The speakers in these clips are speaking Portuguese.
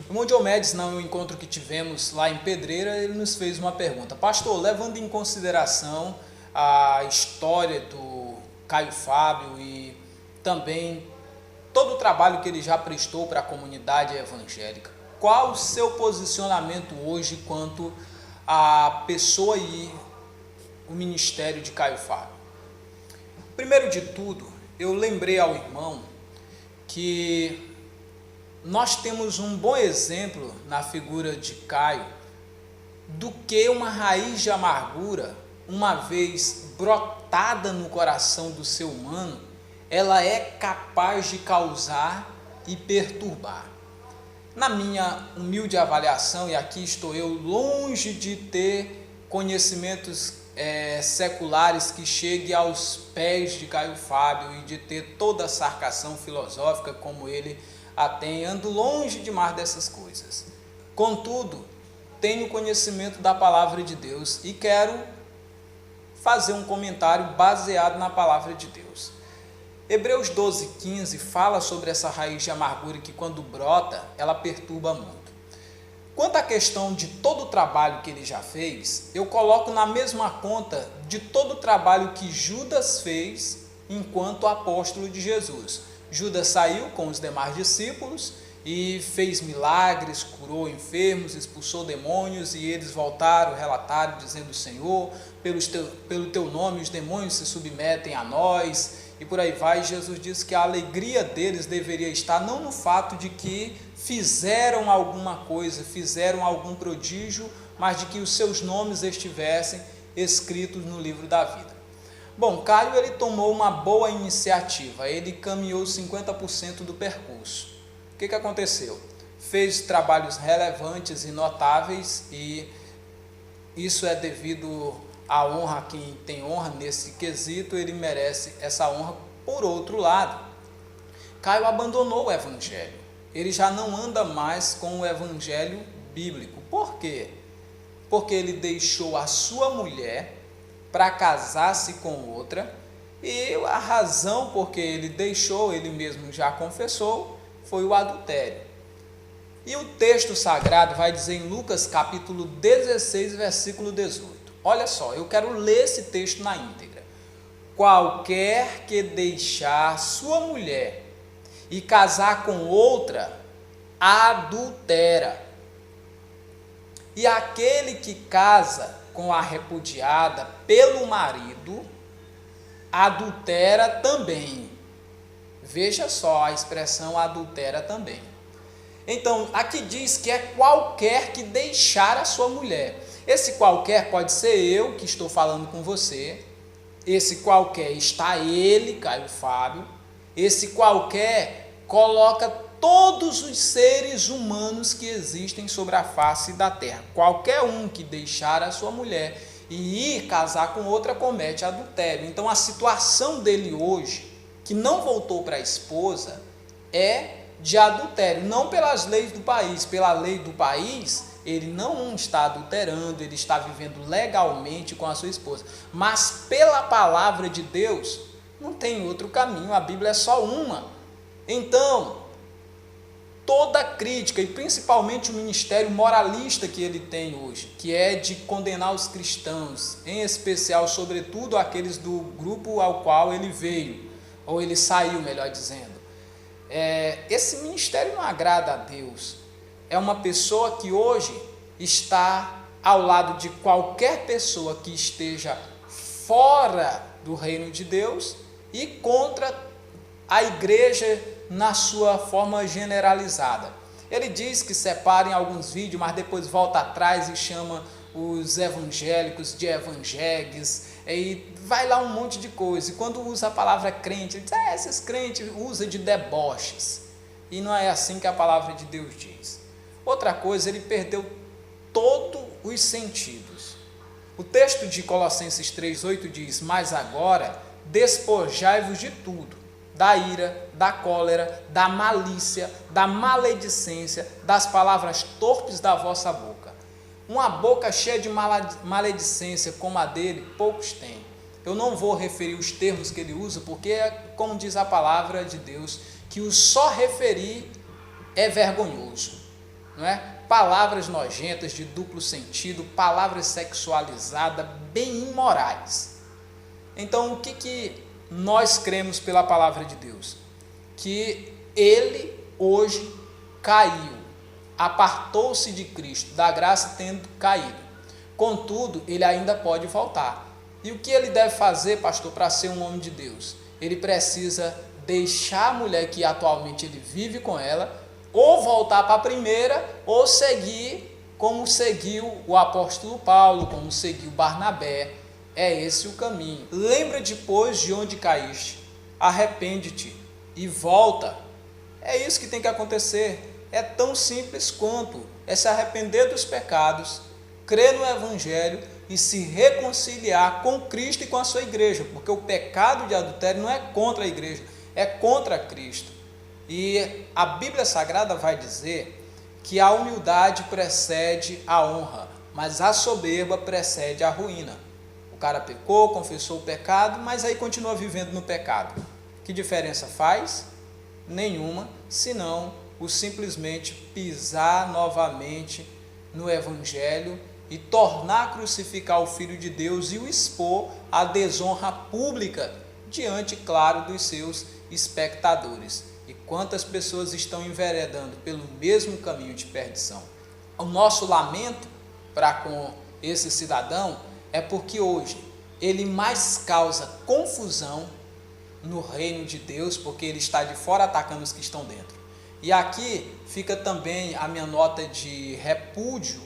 O irmão Diomedes, no encontro que tivemos lá em Pedreira, ele nos fez uma pergunta. Pastor, levando em consideração a história do Caio Fábio e também todo o trabalho que ele já prestou para a comunidade evangélica, qual o seu posicionamento hoje quanto à pessoa e o ministério de Caio Fábio? Primeiro de tudo, eu lembrei ao irmão que nós temos um bom exemplo na figura de Caio do que uma raiz de amargura, uma vez brotada no coração do ser humano, ela é capaz de causar e perturbar. Na minha humilde avaliação, e aqui estou eu longe de ter conhecimentos seculares que chegue aos pés de Caio Fábio e de ter toda a sarcação filosófica como ele a tem, ando longe demais dessas coisas. Contudo, tenho conhecimento da palavra de Deus e quero fazer um comentário baseado na palavra de Deus. Hebreus 12:15 fala sobre essa raiz de amargura que quando brota, ela perturba muito. Quanto à questão de todo o trabalho que ele já fez, eu coloco na mesma conta de todo o trabalho que Judas fez enquanto apóstolo de Jesus. Judas saiu com os demais discípulos e fez milagres, curou enfermos, expulsou demônios, e eles voltaram, relataram, dizendo: Senhor, pelo teu nome os demônios se submetem a nós, e por aí vai. Jesus disse que a alegria deles deveria estar não no fato de que fizeram alguma coisa, fizeram algum prodígio, mas de que os seus nomes estivessem escritos no livro da vida. Bom, Caio, ele tomou uma boa iniciativa, ele caminhou 50% do percurso. O que aconteceu? Fez trabalhos relevantes e notáveis, e isso é devido à honra a quem tem honra nesse quesito, ele merece essa honra. Por outro lado, Caio abandonou o evangelho, ele já não anda mais com o evangelho bíblico. Por quê? Porque ele deixou a sua mulher para casar-se com outra, e a razão porque ele deixou, ele mesmo já confessou, foi o adultério. E o texto sagrado vai dizer em Lucas capítulo 16, versículo 18. Olha só, eu quero ler esse texto na íntegra. Qualquer que deixar sua mulher e casar com outra, adultera. E aquele que casa com a repudiada pelo marido, adultera também. Veja só a expressão adultera também. Então, aqui diz que é qualquer que deixar a sua mulher. Esse qualquer pode ser eu que estou falando com você. Esse qualquer está ele, Caio Fábio. Esse qualquer coloca todos os seres humanos que existem sobre a face da terra. Qualquer um que deixar a sua mulher e ir casar com outra comete adultério. Então a situação dele hoje, que não voltou para a esposa, é de adultério. Não pelas leis do país. Pela lei do país, ele não está adulterando, ele está vivendo legalmente com a sua esposa. Mas pela palavra de Deus, não tem outro caminho, a Bíblia é só uma. Então, toda crítica, e principalmente o ministério moralista que ele tem hoje, que é de condenar os cristãos, em especial, sobretudo, aqueles do grupo ao qual ele veio, ou ele saiu, melhor dizendo. Esse ministério não agrada a Deus. É uma pessoa que hoje está ao lado de qualquer pessoa que esteja fora do reino de Deus e contra a igreja na sua forma generalizada. Ele diz que separa em alguns vídeos, mas depois volta atrás e chama os evangélicos de evangegues, e vai lá um monte de coisa. E quando usa a palavra crente, ele diz: esses crentes usam de deboches. E não é assim que a palavra de Deus diz. Outra coisa, ele perdeu todos os sentidos. O texto de Colossenses 3,8 diz: mas agora despojai-vos de tudo, da ira, da cólera, da malícia, da maledicência, das palavras torpes da vossa boca. Uma boca cheia de maledicência como a dele, poucos têm. Eu não vou referir os termos que ele usa, porque é como diz a palavra de Deus, que o só referir é vergonhoso. não é? Palavras nojentas, de duplo sentido, palavras sexualizadas, bem imorais. Então, o que nós cremos pela palavra de Deus? Que ele hoje caiu, apartou-se de Cristo, da graça tendo caído. Contudo, ele ainda pode voltar. E o que ele deve fazer, pastor, para ser um homem de Deus? Ele precisa deixar a mulher que atualmente ele vive com ela, ou voltar para a primeira, ou seguir como seguiu o apóstolo Paulo, como seguiu Barnabé. É esse o caminho. Lembra depois de onde caíste, arrepende-te e volta. É isso que tem que acontecer. É tão simples quanto é se arrepender dos pecados, crer no Evangelho e se reconciliar com Cristo e com a sua igreja, porque o pecado de adultério não é contra a igreja, é contra Cristo. E a Bíblia Sagrada vai dizer que a humildade precede a honra, mas a soberba precede a ruína. O cara pecou, confessou o pecado, mas aí continua vivendo no pecado. Que diferença faz? Nenhuma, senão o simplesmente pisar novamente no Evangelho e tornar a crucificar o Filho de Deus e o expor à desonra pública diante, claro, dos seus espectadores. E quantas pessoas estão enveredando pelo mesmo caminho de perdição? O nosso lamento para com esse cidadão é porque hoje ele mais causa confusão no reino de Deus, porque ele está de fora atacando os que estão dentro. E aqui fica também a minha nota de repúdio,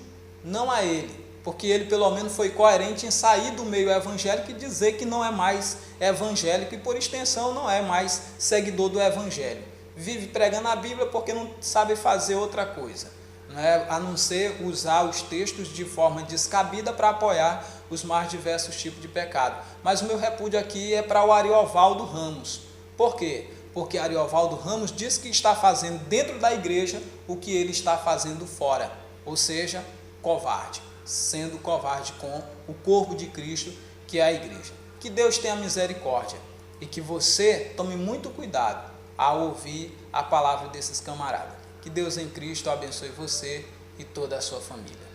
não a ele, porque ele pelo menos foi coerente em sair do meio evangélico e dizer que não é mais evangélico e por extensão não é mais seguidor do evangelho. Vive pregando a Bíblia porque não sabe fazer outra coisa, né? A não ser usar os textos de forma descabida para apoiar os mais diversos tipos de pecado. Mas o meu repúdio aqui é para o Ariovaldo Ramos. Por quê? Porque Ariovaldo Ramos diz que está fazendo dentro da igreja o que ele está fazendo fora, ou seja, covarde, sendo covarde com o corpo de Cristo, que é a igreja. Que Deus tenha misericórdia e que você tome muito cuidado ao ouvir a palavra desses camaradas. Que Deus em Cristo abençoe você e toda a sua família.